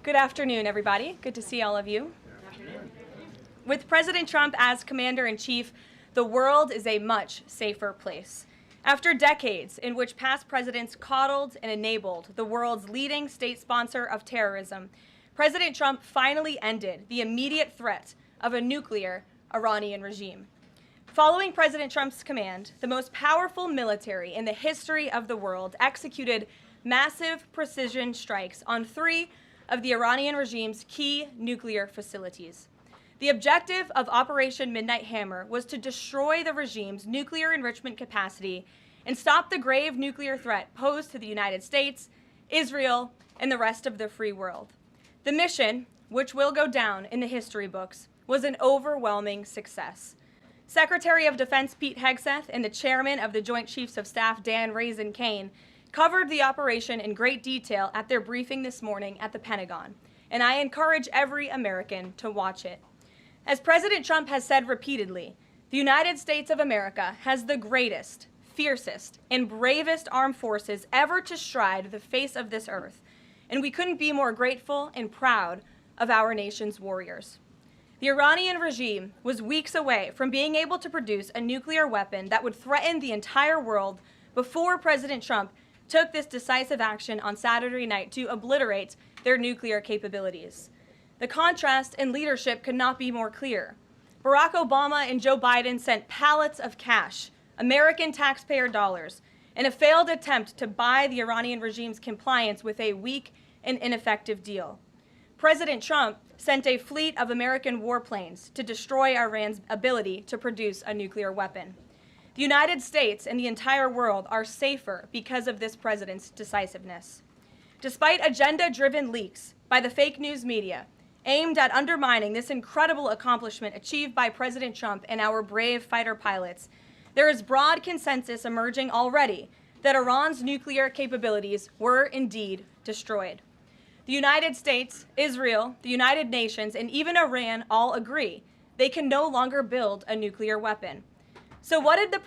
Good afternoon, everybody. Good to see all of you. With President Trump as commander-in-chief, the world is a much safer place. After decades in which past presidents coddled and enabled the world's leading state sponsor of terrorism, President Trump finally ended the immediate threat of a nuclear Iranian regime. Following President Trump's command, the most powerful military in the history of the world executed massive precision strikes on 3 of the Iranian regime's key nuclear facilities. The objective of Operation Midnight Hammer was to destroy the regime's nuclear enrichment capacity and stop the grave nuclear threat posed to the United States, Israel, and the rest of the free world. The mission, which will go down in the history books, was an overwhelming success. Secretary of Defense Pete Hegseth and the chairman of the Joint Chiefs of Staff Dan Raisin Kane covered the operation in great detail at their briefing this morning at the Pentagon, and I encourage every American to watch it. As President Trump has said repeatedly, the United States of America has the greatest, fiercest, and bravest armed forces ever to stride the face of this earth, and we couldn't be more grateful and proud of our nation's warriors. The Iranian regime was weeks away from being able to produce a nuclear weapon that would threaten the entire world before President Trump took this decisive action on Saturday night to obliterate their nuclear capabilities. The contrast in leadership could not be more clear. Barack Obama and Joe Biden sent pallets of cash, American taxpayer dollars, in a failed attempt to buy the Iranian regime's compliance with a weak and ineffective deal. President Trump sent a fleet of American warplanes to destroy Iran's ability to produce a nuclear weapon. The United States and the entire world are safer because of this president's decisiveness. Despite agenda-driven leaks by the fake news media aimed at undermining this incredible accomplishment achieved by President Trump and our brave fighter pilots, there is broad consensus emerging already that Iran's nuclear capabilities were indeed destroyed. The United States, Israel, the United Nations, and even Iran all agree they can no longer build a nuclear weapon. So why did the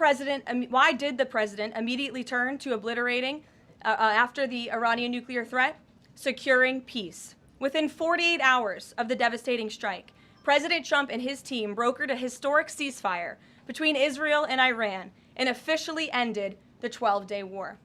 president immediately turn to obliterating after the Iranian nuclear threat? Securing peace. Within 48 hours of the devastating strike, President Trump and his team brokered a historic ceasefire between Israel and Iran and officially ended the 12-day war.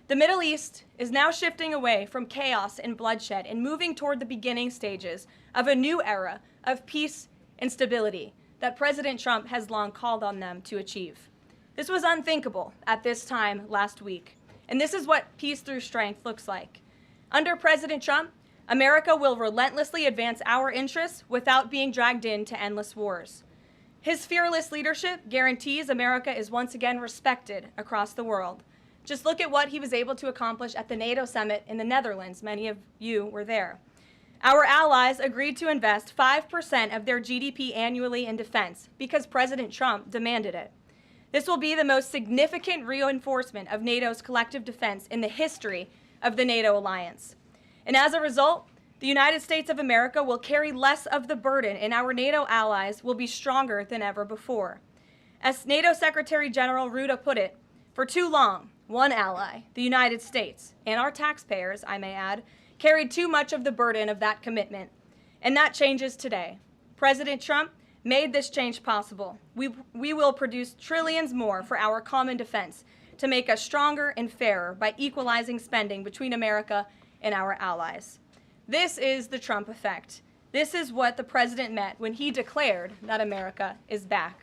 The Middle East is now shifting away from chaos and bloodshed and moving toward the beginning stages of a new era of peace and stability that President Trump has long called on them to achieve. This was unthinkable at this time last week, and this is what peace through strength looks like. Under President Trump, America will relentlessly advance our interests without being dragged into endless wars. His fearless leadership guarantees America is once again respected across the world. Just look at what he was able to accomplish at the NATO summit in the Netherlands. Many of you were there. Our allies agreed to invest 5% of their GDP annually in defense because President Trump demanded it. This will be the most significant reinforcement of NATO's collective defense in the history of the NATO alliance. And as a result, the United States of America will carry less of the burden, and our NATO allies will be stronger than ever before. As NATO Secretary General Ruda put it, for too long, one ally, the United States, and our taxpayers, I may add, carried too much of the burden of that commitment. And that changes today. President Trump made this change possible. We will produce trillions more for our common defense to make us stronger and fairer by equalizing spending between America and our allies. This is the Trump effect. This is what the president meant when he declared that America is back.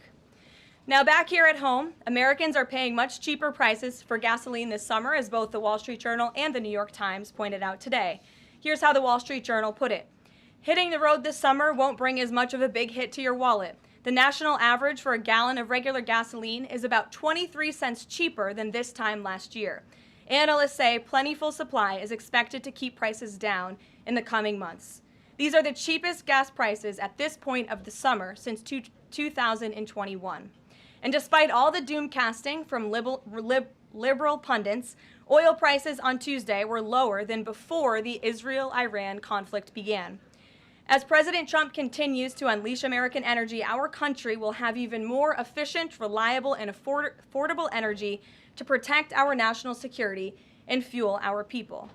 Now, back here at home, Americans are paying much cheaper prices for gasoline this summer, as both the Wall Street Journal and the New York Times pointed out today. Here's how the Wall Street Journal put it. Hitting the road this summer won't bring as much of a big hit to your wallet. The national average for a gallon of regular gasoline is about 23 cents cheaper than this time last year. Analysts say plentiful supply is expected to keep prices down in the coming months. These are the cheapest gas prices at this point of the summer since 2021. And despite all the doom casting from liberal pundits, oil prices on Tuesday were lower than before the Israel-Iran conflict began. As President Trump continues to unleash American energy, our country will have even more efficient, reliable, and affordable energy to protect our national security and fuel our people.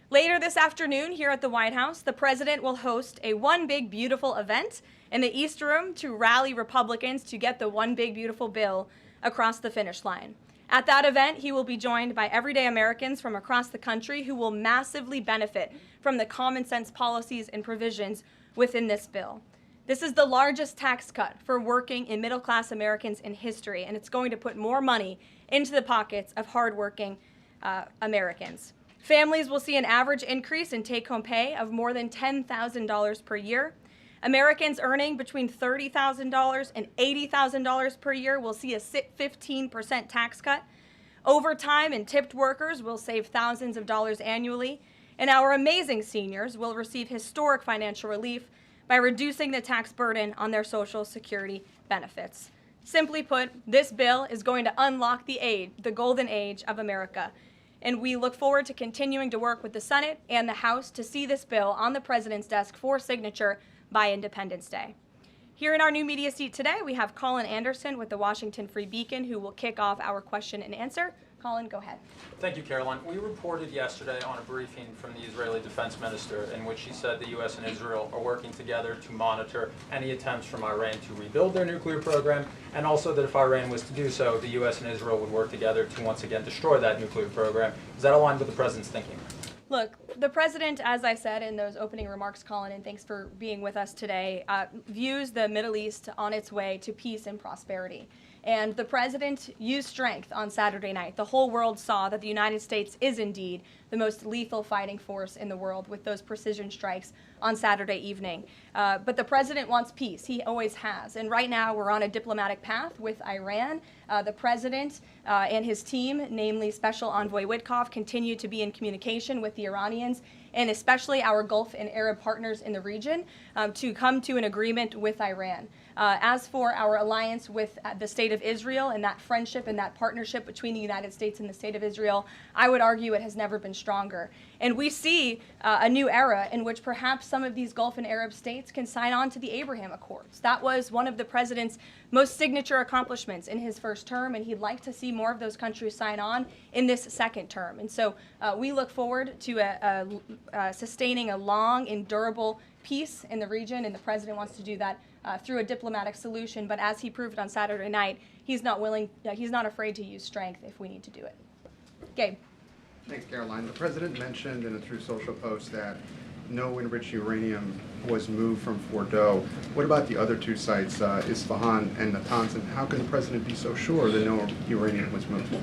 Later this afternoon here at the White House, the president will host a One Big Beautiful event in the East Room to rally Republicans to get the One Big Beautiful bill across the finish line. At that event, he will be joined by everyday Americans from across the country who will massively benefit from the common sense policies and provisions within this bill. This is the largest tax cut for working and middle-class Americans in history, and it's going to put more money into the pockets of hardworking Americans. Families will see an average increase in take-home pay of more than $10,000 per year. Americans earning between $30,000 and $80,000 per year will see a 15% tax cut. Overtime and tipped workers will save thousands of dollars annually. And our amazing seniors will receive historic financial relief by reducing the tax burden on their Social Security benefits. Simply put, this bill is going to unlock the golden age of America. And we look forward to continuing to work with the Senate and the House to see this bill on the president's desk for signature by Independence Day. Here in our new media seat today, we have Colin Anderson with the Washington Free Beacon, who will kick off our question and answer. Colin, go ahead. Thank you, Caroline. We reported yesterday on a briefing from the Israeli defense minister in which she said the U.S. and Israel are working together to monitor any attempts from Iran to rebuild their nuclear program, and also that if Iran was to do so, the U.S. and Israel would work together to once again destroy that nuclear program. Is that aligned with the president's thinking? Look, the president, as I said in those opening remarks, Colin, and thanks for being with us today, views the Middle East on its way to peace and prosperity. And the president used strength on Saturday night. The whole world saw that the United States is indeed the most lethal fighting force in the world with those precision strikes on Saturday evening. But the president wants peace. He always has. And right now we're on a diplomatic path with Iran. The president and his team, namely Special Envoy Witkoff, continue to be in communication with the Iranians and especially our Gulf and Arab partners in the region to come to an agreement with Iran. As for our alliance with the State of Israel and that friendship and that partnership between the United States and the State of Israel, I would argue it has never been stronger. And we see a new era in which perhaps some of these Gulf and Arab states can sign on to the Abraham Accords. That was one of the president's most signature accomplishments in his first term, and he'd like to see more of those countries sign on in this second term. And so we look forward to sustaining a long and durable peace in the region, and the president wants to do that through a diplomatic solution. But as he proved on Saturday night, he's not afraid to use strength if we need to do it. Gabe. Thanks, Caroline. The president mentioned in a Truth Social post that no enriched uranium was moved from Fordo. What about the other two sites, Isfahan and Natanz, and how can the president be so sure that no uranium was moved?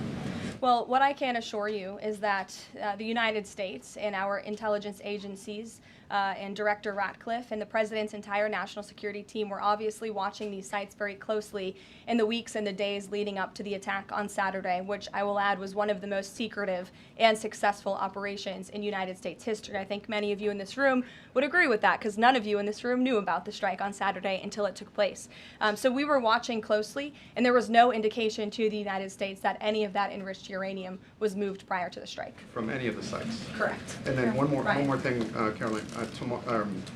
Well, what I can assure you is that the United States and our intelligence agencies and Director Ratcliffe and the President's entire national security team were obviously watching these sites very closely in the weeks and the days leading up to the attack on Saturday, which I will add was one of the most secretive and successful operations in United States history. I think many of you in this room would agree with that because none of you in this room knew about the strike on Saturday until it took place. So we were watching closely, and there was no indication to the United States that any of that enriched uranium was moved prior to the strike. From any of the sites? Correct. And then one more thing, Caroline.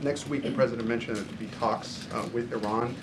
Next week, the president mentioned that there'd be talks with Iran.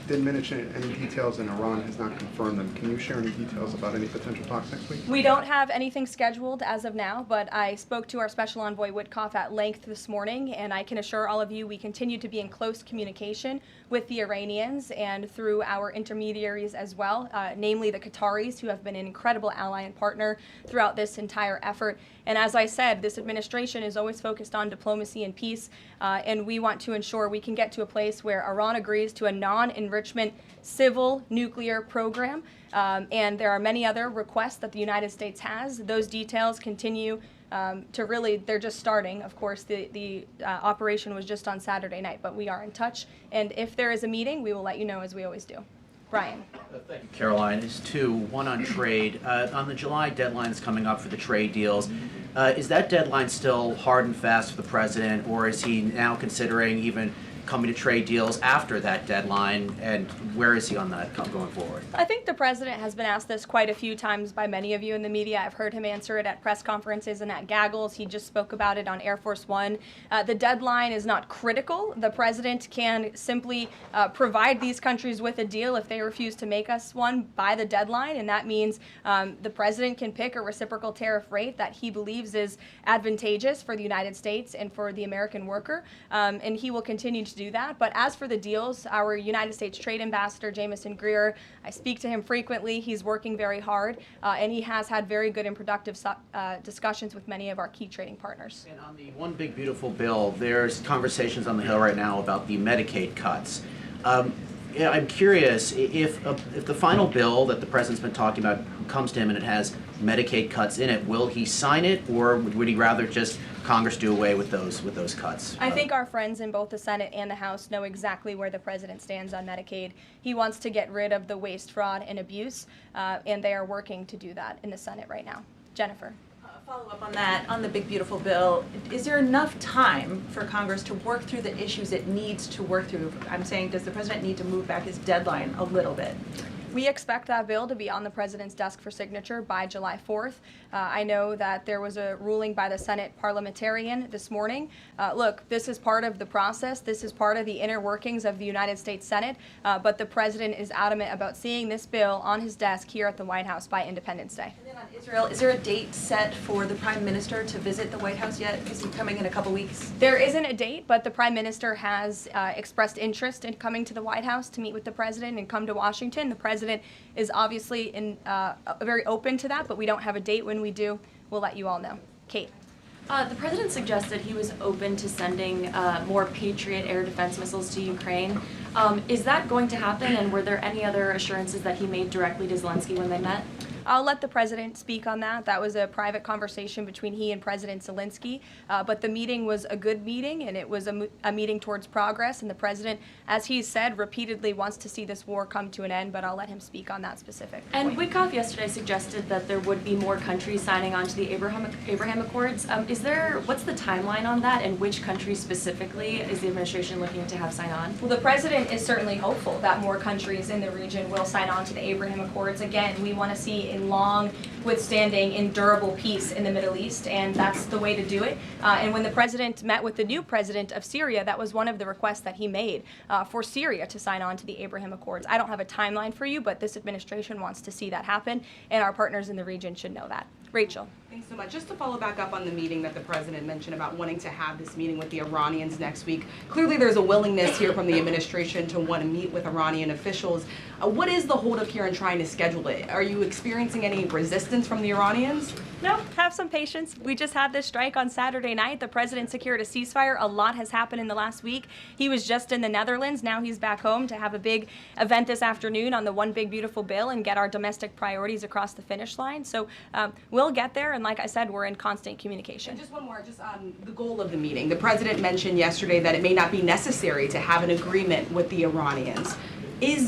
Didn't mention any details, and Iran has not confirmed them. Can you share any details about any potential talks next week? We don't have anything scheduled as of now, but I spoke to our Special Envoy Witkoff at length this morning, and I can assure all of you we continue to be in close communication with the Iranians and through our intermediaries as well, namely the Qataris, who have been an incredible ally and partner throughout this entire effort. And as I said, this administration is always focused on diplomacy and peace, and we want to ensure we can get to a place where Iran agrees to a non-enrichment civil nuclear program. And there are many other requests that the United States has. Those details continue to really, they're just starting. Of course, the operation was just on Saturday night, but we are in touch. And if there is a meeting, we will let you know, as we always do. Brian. Thank you, Caroline. There's two. One on trade. On the July deadline that's coming up for the trade deals, is that deadline still hard and fast for the president, or is he now considering even coming to trade deals after that deadline, and where is he on that going forward? I think the president has been asked this quite a few times by many of you in the media. I've heard him answer it at press conferences and at gaggles. He just spoke about it on Air Force One. The deadline is not critical. The president can simply provide these countries with a deal if they refuse to make us one by the deadline, and that means the president can pick a reciprocal tariff rate that he believes is advantageous for the United States and for the American worker, and he will continue to do that. But as for the deals, our United States Trade Ambassador, Jameson Greer, I speak to him frequently. He's working very hard, and he has had very good and productive discussions with many of our key trading partners. And on the One Big Beautiful Bill, there's conversations on the Hill right now about the Medicaid cuts. Yeah, I'm curious if the final bill that the president's been talking about comes to him and it has Medicaid cuts in it, will he sign it, or would he rather just Congress do away with those cuts? I think our friends in both the Senate and the House know exactly where the president stands on Medicaid. He wants to get rid of the waste, fraud, and abuse, and they are working to do that in the Senate right now. Jennifer. Follow up on that, on the big beautiful bill, is there enough time for Congress to work through the issues it needs to work through? I'm saying, does the president need to move back his deadline a little bit? We expect that bill to be on the president's desk for signature by July 4th. I know that there was a ruling by the Senate parliamentarian this morning. Look, this is part of the process. This is part of the inner workings of the United States Senate, but the president is adamant about seeing this bill on his desk here at the White House by Independence Day. And then on Israel, is there a date set for the prime minister to visit the White House yet? Is he coming in a couple weeks? There isn't a date, but the prime minister has expressed interest in coming to the White House to meet with the president and come to Washington. The president is obviously very open to that, but we don't have a date. When we do, we'll let you all know. Kate. The president suggested he was open to sending more Patriot air defense missiles to Ukraine. Is that going to happen, and were there any other assurances that he made directly to Zelensky when they met? I'll let the president speak on that. That was a private conversation between he and President Zelensky, but the meeting was a good meeting, and it was a meeting towards progress, and the president, as he said, repeatedly wants to see this war come to an end, but I'll let him speak on that specific And point. Witkoff yesterday suggested that there would be more countries signing on to the Abraham Accords. What's the timeline on that, and which countries specifically is the administration looking to have sign on? Well, the president is certainly hopeful that more countries in the region will sign on to the Abraham Accords. Again, we want to see a long, withstanding, endurable peace in the Middle East, and that's the way to do it. And when the president met with the new president of Syria, that was one of the requests that he made for Syria to sign on to the Abraham Accords. I don't have a timeline for you, but this administration wants to see that happen, and our partners in the region should know that. Rachel. Thanks so much. Just to follow back up on the meeting that the president mentioned about wanting to have this meeting with the Iranians next week. Clearly there's a willingness here from the administration to want to meet with Iranian officials. What is the holdup here in trying to schedule it? Are you experiencing any resistance from the Iranians? No, have some patience. We just had this strike on Saturday night. The president secured a ceasefire. A lot has happened in the last week. He was just in the Netherlands. Now he's back home to have a big event this afternoon on the One Big Beautiful Bill and get our domestic priorities across the finish line. So we'll get there, and like I said, we're in constant communication. And just one more, just on the goal of the meeting. The president mentioned yesterday that it may not be necessary to have an agreement with the Iranians.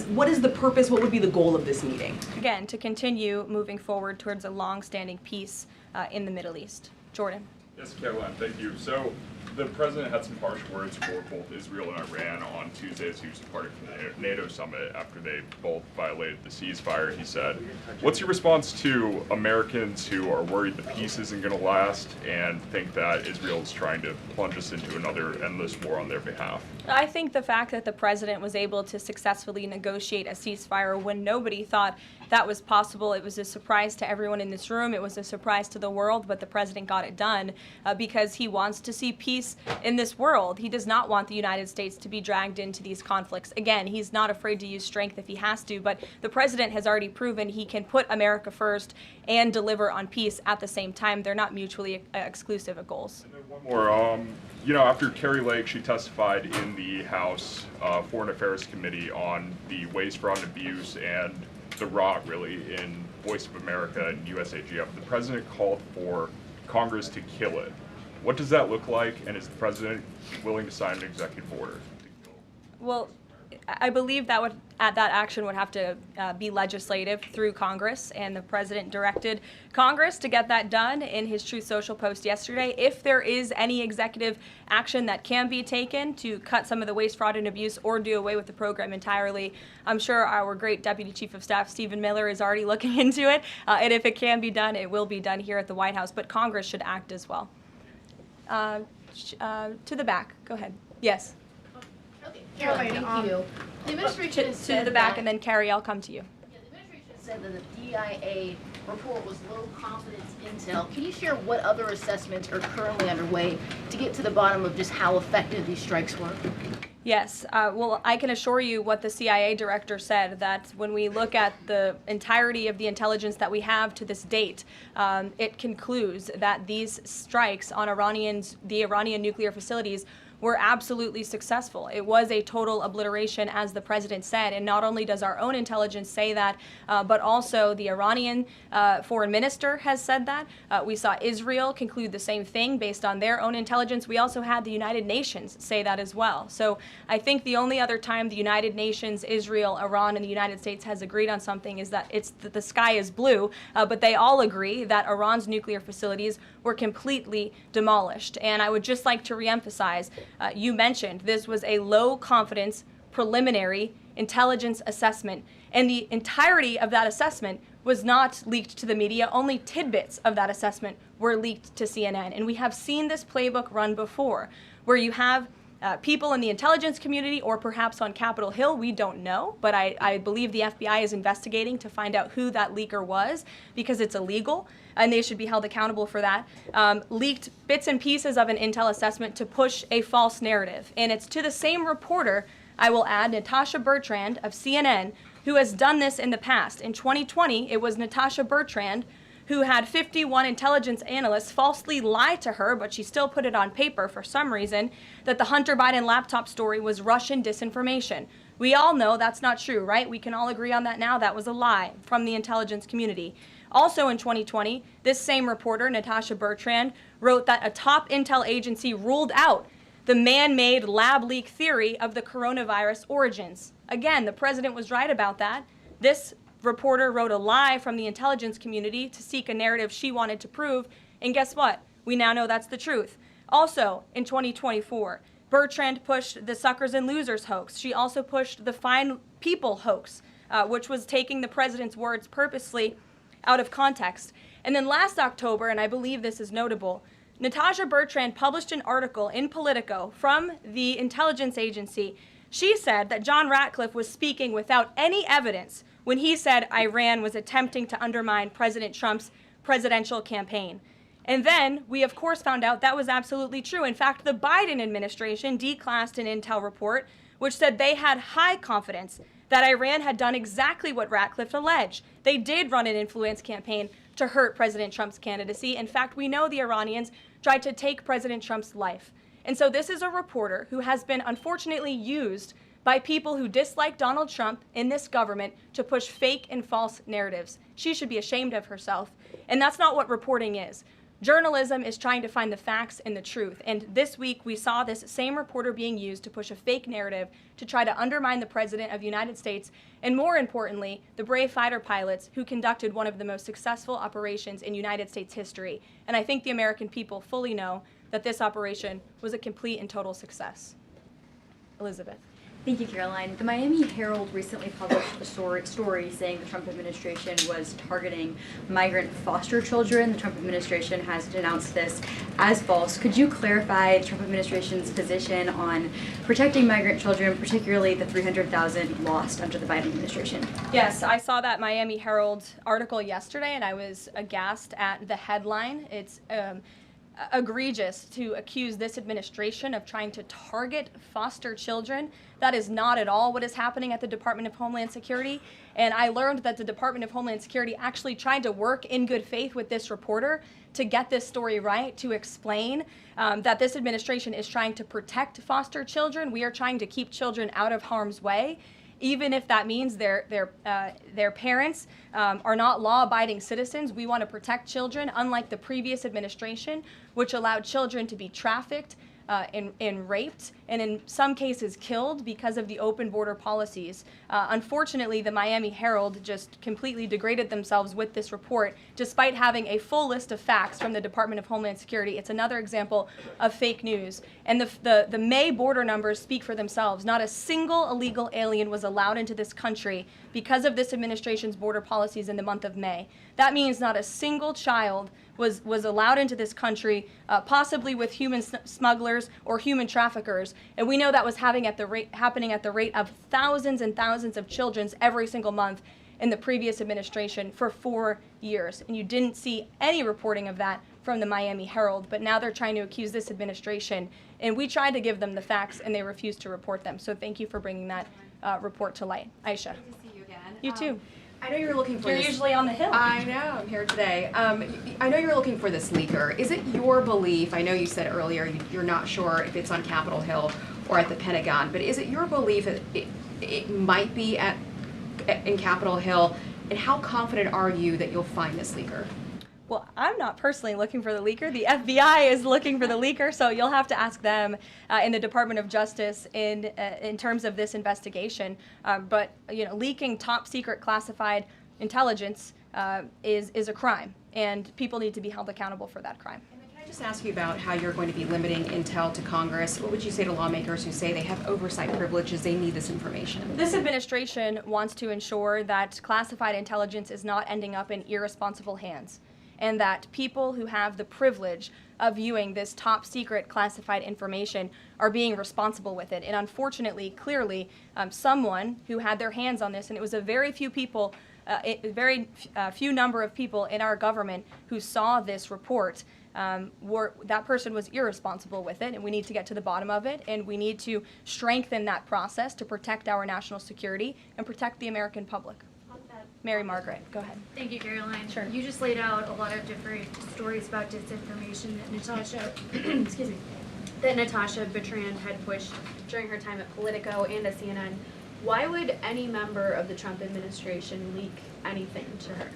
What is the purpose, what would be the goal of this meeting? Again, to continue moving forward towards a long-standing peace in the Middle East. Jordan. Yes, Caroline, thank you. So the president had some harsh words for both Israel and Iran on Tuesday as he was departing from the NATO summit after they both violated the ceasefire. He said, what's your response to Americans who are worried the peace isn't going to last and think that Israel is trying to plunge us into another endless war on their behalf? I think the fact that the president was able to successfully negotiate a ceasefire when nobody thought that was possible, it was a surprise to everyone in this room, it was a surprise to the world, but the president got it done because he wants to see peace in this world. He does not want the United States to be dragged into these conflicts. Again, he's not afraid to use strength if he has to, but the president has already proven he can put America first and deliver on peace at the same time. They're not mutually exclusive goals. And then one more, after Kari Lake, she testified in the House Foreign Affairs Committee on the waste, fraud, and abuse and the rot, really, in Voice of America and USAGF. The president called for Congress to kill it. What does that look like, and is the president willing to sign an executive order? Well, I believe that that action would have to be legislative through Congress, and the president directed Congress to get that done in his Truth Social post yesterday. If there is any executive action that can be taken to cut some of the waste, fraud, and abuse or do away with the program entirely, I'm sure our great Deputy Chief of Staff, Stephen Miller, is already looking into it. And if it can be done, it will be done here at the White House. But Congress should act as well. To the back. Go ahead. Yes. Okay, Caroline, thank you. The administration has To said the back, that- and then Carrie, I'll come to you. Yeah, the administration said that the DIA report was low confidence intel. Can you share what other assessments are currently underway to get to the bottom of just how effective these strikes were? Yes. Well, I can assure you what the CIA director said, that when we look at the entirety of the intelligence that we have to this date, it concludes that these strikes on the Iranian nuclear facilities were absolutely successful. It was a total obliteration, as the president said, and not only does our own intelligence say that, but also the Iranian foreign minister has said that. We saw Israel conclude the same thing based on their own intelligence. We also had the United Nations say that as well. So I think the only other time the United Nations, Israel, Iran, and the United States has agreed on something is that the sky is blue, but they all agree that Iran's nuclear facilities were completely demolished. And I would just like to reemphasize, you mentioned this was a low confidence preliminary intelligence assessment, and the entirety of that assessment was not leaked to the media. Only tidbits of that assessment were leaked to CNN. And we have seen this playbook run before, where you have people in the intelligence community, or perhaps on Capitol Hill, we don't know, but I believe the FBI is investigating to find out who that leaker was, because it's illegal, and they should be held accountable for that, leaked bits and pieces of an intel assessment to push a false narrative. And it's to the same reporter, I will add, Natasha Bertrand of CNN, who has done this in the past. In 2020, it was Natasha Bertrand who had 51 intelligence analysts falsely lie to her, but she still put it on paper for some reason, that the Hunter Biden laptop story was Russian disinformation. We all know that's not true, right? We can all agree on that now. That was a lie from the intelligence community. Also in 2020, this same reporter, Natasha Bertrand, wrote that a top intel agency ruled out the man-made lab leak theory of the coronavirus origins. Again, the president was right about that. This reporter wrote a lie from the intelligence community to seek a narrative she wanted to prove, and guess what? We now know that's the truth. Also, in 2024, Bertrand pushed the suckers and losers hoax. She also pushed the fine people hoax, which was taking the president's words purposely out of context. And then last October, and I believe this is notable, Natasha Bertrand published an article in Politico from the intelligence agency. She said that John Ratcliffe was speaking without any evidence when he said Iran was attempting to undermine President Trump's presidential campaign. And then we, of course, found out that was absolutely true. In fact, the Biden administration declassed an intel report which said they had high confidence that Iran had done exactly what Ratcliffe alleged. They did run an influence campaign to hurt President Trump's candidacy. In fact, we know the Iranians tried to take President Trump's life. And so this is a reporter who has been unfortunately used by people who dislike Donald Trump in this government to push fake and false narratives. She should be ashamed of herself. And that's not what reporting is. Journalism is trying to find the facts and the truth. And this week we saw this same reporter being used to push a fake narrative to try to undermine the President of the United States, and more importantly, the brave fighter pilots who conducted one of the most successful operations in United States history. And I think the American people fully know that this operation was a complete and total success. Elizabeth. Thank you, Caroline. The Miami Herald recently published a story saying the Trump administration was targeting migrant foster children. The Trump administration has denounced this as false. Could you clarify the Trump administration's position on protecting migrant children, particularly the 300,000 lost under the Biden administration? Yes, I saw that Miami Herald article yesterday, and I was aghast at the headline. It's egregious to accuse this administration of trying to target foster children. That is not at all what is happening at the Department of Homeland Security. And I learned that the Department of Homeland Security actually tried to work in good faith with this reporter to get this story right, to explain that this administration is trying to protect foster children. We are trying to keep children out of harm's way, even if that means their parents are not law-abiding citizens. We want to protect children, unlike the previous administration, which allowed children to be trafficked, and raped, and in some cases killed because of the open border policies. Unfortunately, the Miami Herald just completely degraded themselves with this report, despite having a full list of facts from the Department of Homeland Security. It's another example of fake news. And the May border numbers speak for themselves. Not a single illegal alien was allowed into this country because of this administration's border policies in the month of May. That means not a single child was allowed into this country, possibly with human smugglers or human traffickers. And we know that was happening at the rate of thousands and thousands of children every single month in the previous administration for 4 years. And you didn't see any reporting of that from the Miami Herald, but now they're trying to accuse this administration. And we tried to give them the facts, and they refused to report them. So thank you for bringing that report to light. Aisha. Good to see you again. You too. I know you're looking for You're this. usually on the Hill. I know, I'm here today. I know you're looking for this leaker. Is it your belief, I know you said earlier you're not sure if it's on Capitol Hill or at the Pentagon, but is it your belief that it might be in Capitol Hill, and how confident are you that you'll find this leaker? Well, I'm not personally looking for the leaker. The FBI is looking for the leaker, so you'll have to ask them in the Department of Justice in terms of this investigation. But leaking top secret classified intelligence is a crime, and people need to be held accountable for that crime. And then can I just ask you about how you're going to be limiting intel to Congress? What would you say to lawmakers who say they have oversight privileges, they need this information? This administration wants to ensure that classified intelligence is not ending up in irresponsible hands, and that people who have the privilege of viewing this top secret classified information are being responsible with it. And unfortunately, clearly, someone who had their hands on this, and it was a very few people, few number of people in our government who saw this report, that person was irresponsible with it, and we need to get to the bottom of it, and we need to strengthen that process to protect our national security and protect the American public. Mary Margaret, go ahead. Thank you, Caroline. Sure. You just laid out a lot of different stories about disinformation that Natasha, excuse me, that Natasha Bertrand had pushed during her time at Politico and at CNN. Why would any member of the Trump administration leak anything to her?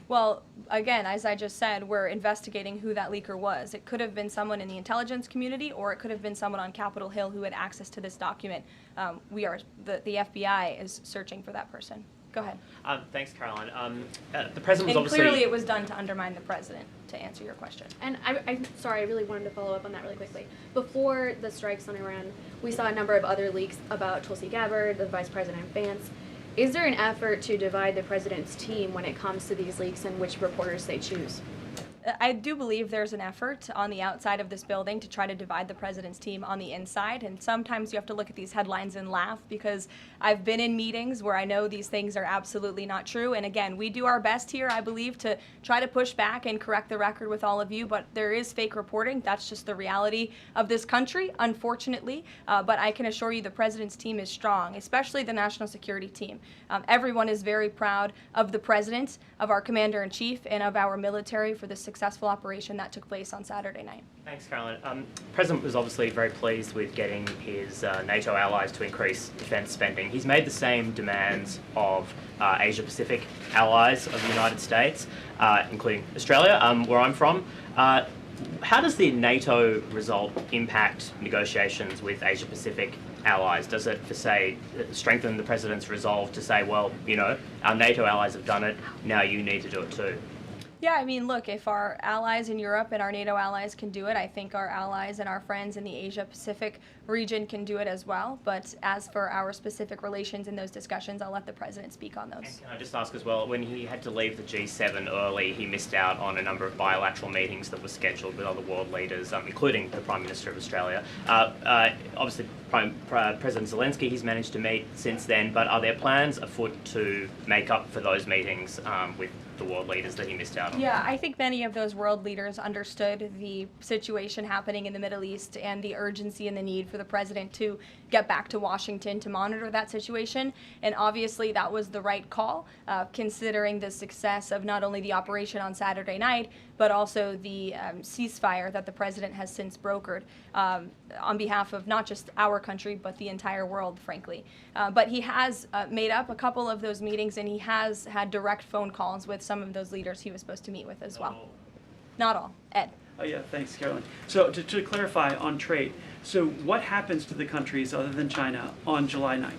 Well, again, as I just said, we're investigating who that leaker was. It could have been someone in the intelligence community, or it could have been someone on Capitol Hill who had access to this document. The FBI is searching for that person. Go ahead. Thanks, Caroline. The president was And obviously... clearly it was done to undermine the president, to answer your question. And I'm sorry, I really wanted to follow up on that really quickly. Before the strikes on Iran, we saw a number of other leaks about Tulsi Gabbard, the Vice President Vance. Is there an effort to divide the president's team when it comes to these leaks and which reporters they choose? I do believe there's an effort on the outside of this building to try to divide the president's team on the inside, and sometimes you have to look at these headlines and laugh, because I've been in meetings where I know these things are absolutely not true, and again, we do our best here, I believe, to try to push back and correct the record with all of you, but there is fake reporting. That's just the reality of this country, unfortunately, but I can assure you the president's team is strong, especially the national security team. Everyone is very proud of the president, of our commander-in-chief, and of our military for the successful operation that took place on Saturday night. Thanks, Caroline. The President was obviously very pleased with getting his NATO allies to increase defence spending. He's made the same demands of Asia-Pacific allies of the United States, including Australia, where I'm from. How does the NATO result impact negotiations with Asia-Pacific allies? Does it, strengthen the President's resolve to say, well, our NATO allies have done it, now you need to do it too? Yeah, I mean, look, if our allies in Europe and our NATO allies can do it, I think our allies and our friends in the Asia-Pacific region can do it as well. But as for our specific relations in those discussions, I'll let the president speak on those. And can I just ask as well, when he had to leave the G7 early, he missed out on a number of bilateral meetings that were scheduled with other world leaders, including the Prime Minister of Australia. Obviously, President Zelensky, he's managed to meet since then, but are there plans afoot to make up for those meetings with the world leaders that he missed out on? Yeah, I think many of those world leaders understood the situation happening in the Middle East and the urgency and the need for the president to get back to Washington to monitor that situation. And obviously that was the right call, considering the success of not only the operation on Saturday night, but also the ceasefire that the president has since brokered on behalf of not just our country, but the entire world, frankly. But he has made up a couple of those meetings, and he has had direct phone calls with some of those leaders he was supposed to meet with as well. Not all. Ed. Yeah, thanks, Caroline. So to clarify on trade, so what happens to the countries other than China on July 9th?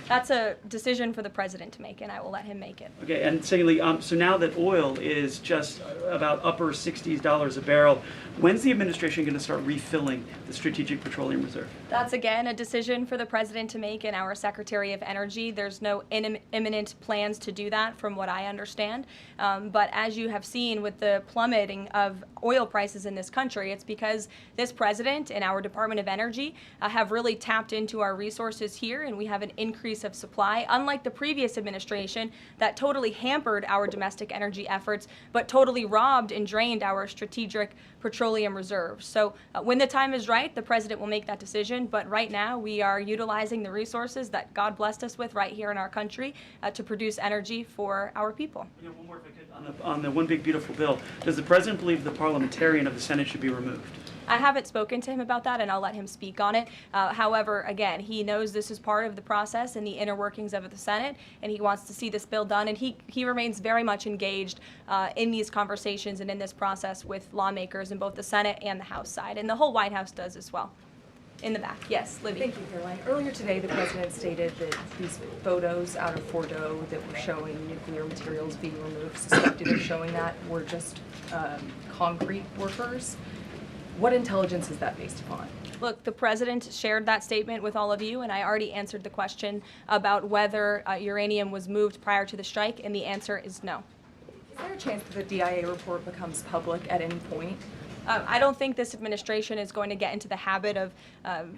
That's a decision for the president to make, and I will let him make it. Okay, and secondly, so now that oil is just about upper $60s a barrel, when's the administration going to start refilling the Strategic Petroleum Reserve? That's, again, a decision for the president to make and our Secretary of Energy. There's no imminent plans to do that, from what I understand. But as you have seen with the plummeting of oil prices in this country, it's because this president and our Department of Energy have really tapped into our resources here, and we have an increase of supply, unlike the previous administration that totally hampered our domestic energy efforts, but totally robbed and drained our strategic petroleum reserves. So when the time is right, the president will make that decision, but right now we are utilizing the resources that God blessed us with right here in our country to produce energy for our people. Yeah, one more if I could, on the one big beautiful bill, does the president believe the parliamentarian of the Senate should be removed? I haven't spoken to him about that, and I'll let him speak on it. However, again, he knows this is part of the process and the inner workings of the Senate, and he wants to see this bill done, and he remains very much engaged in these conversations and in this process with lawmakers in both the Senate and the House side, and the whole White House does as well. In the back, yes, Libby. Thank you, Caroline. Earlier today, the president stated that these photos out of Fordo that were showing nuclear materials being removed, suspected of showing that, were just concrete workers. What intelligence is that based upon? Look, the president shared that statement with all of you, and I already answered the question about whether uranium was moved prior to the strike, and the answer is no. Is there a chance that the DIA report becomes public at any point? I don't think this administration is going to get into the habit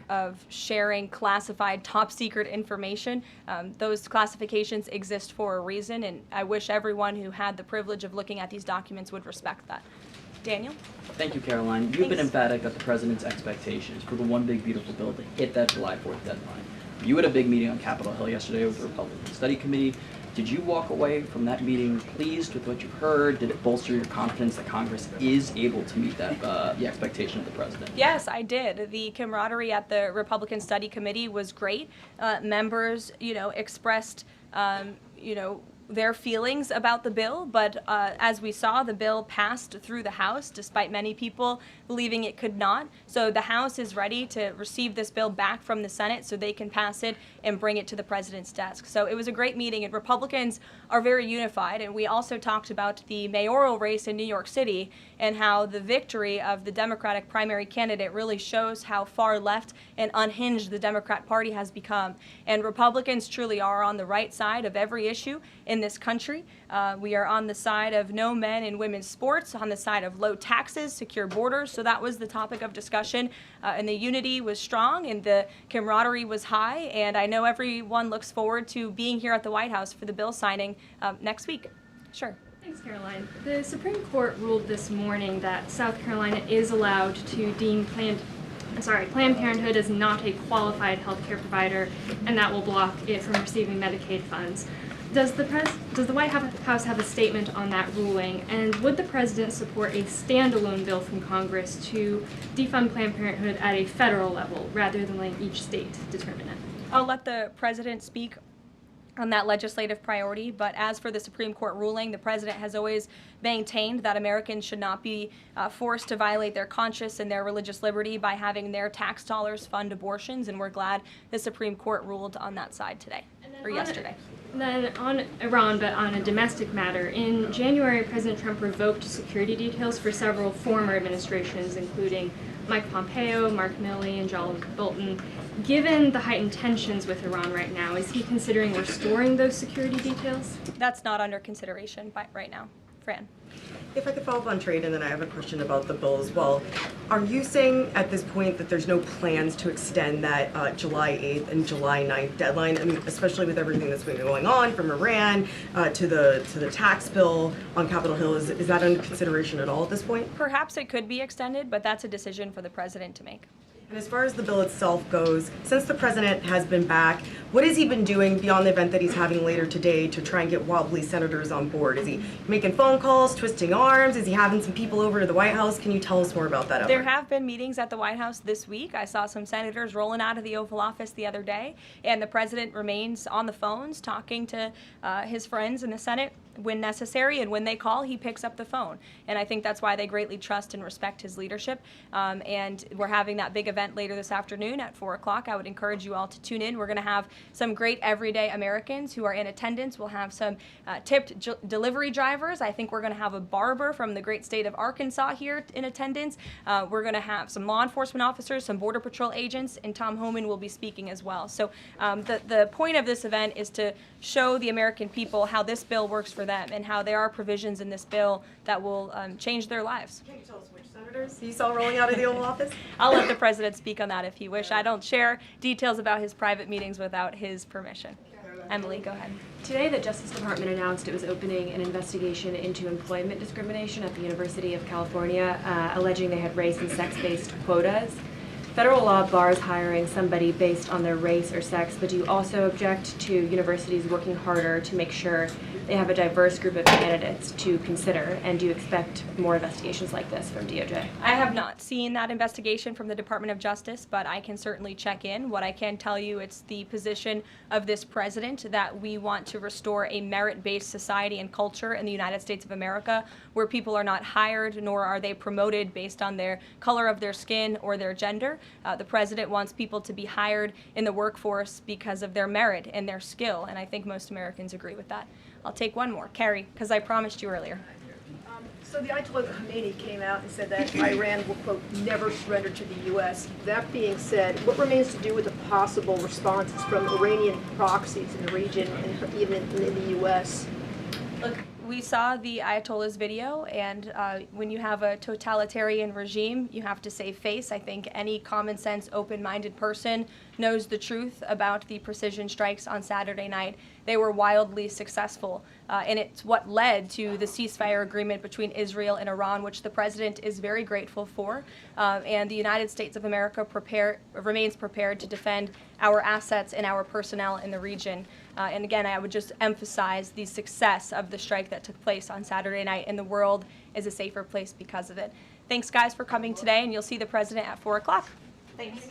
of sharing classified, top-secret information. Those classifications exist for a reason, and I wish everyone who had the privilege of looking at these documents would respect that. Daniel? Thank you, Caroline. You've been emphatic that the president's expectations for the one big beautiful bill to hit that July 4th deadline. You had a big meeting on Capitol Hill yesterday with the Republican Study Committee. Did you walk away from that meeting pleased with what you heard? Did it bolster your confidence that Congress is able to meet that the expectation of the president? Yes, I did. The camaraderie at the Republican Study Committee was great. Members, expressed, their feelings about the bill, but as we saw, the bill passed through the House, despite many people believing it could not. So the House is ready to receive this bill back from the Senate so they can pass it and bring it to the president's desk. So it was a great meeting, and Republicans are very unified. And we also talked about the mayoral race in New York City and how the victory of the Democratic primary candidate really shows how far left and unhinged the Democrat Party has become. And Republicans truly are on the right side of every issue in this country. We are on the side of no men in women's sports, on the side of low taxes, secure borders. So that was the topic of discussion. And the unity was strong and the camaraderie was high. And I know everyone looks forward to being here at the White House for the bill signing next week. Sure. Thanks, Caroline. The Supreme Court ruled this morning that South Carolina is allowed to deem Planned Parenthood as not a qualified health care provider, and that will block it from receiving Medicaid funds. Does the White House have a statement on that ruling, and would the president support a standalone bill from Congress to defund Planned Parenthood at a federal level rather than letting each state determine it? I'll let the president speak on that legislative priority, but as for the Supreme Court ruling, the president has always maintained that Americans should not be forced to violate their conscience and their religious liberty by having their tax dollars fund abortions, and we're glad the Supreme Court ruled on that side today, or yesterday. Then on Iran, but on a domestic matter, in January, President Trump revoked security details for several former administrations, including Mike Pompeo, Mark Milley, and John Bolton. Given the heightened tensions with Iran right now, is he considering restoring those security details? That's not under consideration right now. Fran. If I could follow up on trade, and then I have a question about the bill as well. Are you saying at this point that there's no plans to extend that July 8th and July 9th deadline? I mean, especially with everything that's been going on, from Iran to the tax bill on Capitol Hill, is that under consideration at all at this point? Perhaps it could be extended, but that's a decision for the president to make. And as far as the bill itself goes, since the president has been back, what has he been doing beyond the event that he's having later today to try and get wobbly senators on board? Is he making phone calls, twisting arms? Is he having some people over to the White House? Can you tell us more about that effort? There have been meetings at the White House this week. I saw some senators rolling out of the Oval Office the other day, and the president remains on the phones talking to his friends in the Senate when necessary, and when they call, he picks up the phone. And I think that's why they greatly trust and respect his leadership. And we're having that big event later this afternoon at 4 o'clock. I would encourage you all to tune in. We're going to have some great everyday Americans who are in attendance. We'll have some tipped delivery drivers. I think we're going to have a barber from the great state of Arkansas here in attendance. We're going to have some law enforcement officers, some Border Patrol agents, and Tom Homan will be speaking as well. So the point of this event is to show the American people how this bill works for them and how there are provisions in this bill that will change their lives. Can you tell us which senators you saw rolling out of the Oval Office? I'll let the president speak on that if he wish. I don't share details about his private meetings without his permission. Emily, go ahead. Today, the Justice Department announced it was opening an investigation into employment discrimination at the University of California, alleging they had race and sex-based quotas. Federal law bars hiring somebody based on their race or sex, but do you also object to universities working harder to make sure they have a diverse group of candidates to consider? And do you expect more investigations like this from DOJ? I have not seen that investigation from the Department of Justice, but I can certainly check in. What I can tell you, it's the position of this president that we want to restore a merit-based society and culture in the United States of America, where people are not hired nor are they promoted based on their color of their skin or their gender. The president wants people to be hired in the workforce because of their merit and their skill, and I think most Americans agree with that. I'll take one more. Carrie, because I promised you earlier. So the Ayatollah Khomeini came out and said that Iran will, quote, never surrender to the U.S. That being said, what remains to do with the possible responses from Iranian proxies in the region and even in the U.S.? Look, we saw the Ayatollah's video, and when you have a totalitarian regime, you have to save face. I think any common sense, open-minded person knows the truth about the precision strikes on Saturday night. They were wildly successful, and it's what led to the ceasefire agreement between Israel and Iran, which the president is very grateful for. And the United States of America remains prepared to defend our assets and our personnel in the region. And again, I would just emphasize the success of the strike that took place on Saturday night, and the world is a safer place because of it. Thanks, guys, for coming today, and you'll see the president at 4 o'clock. Thanks.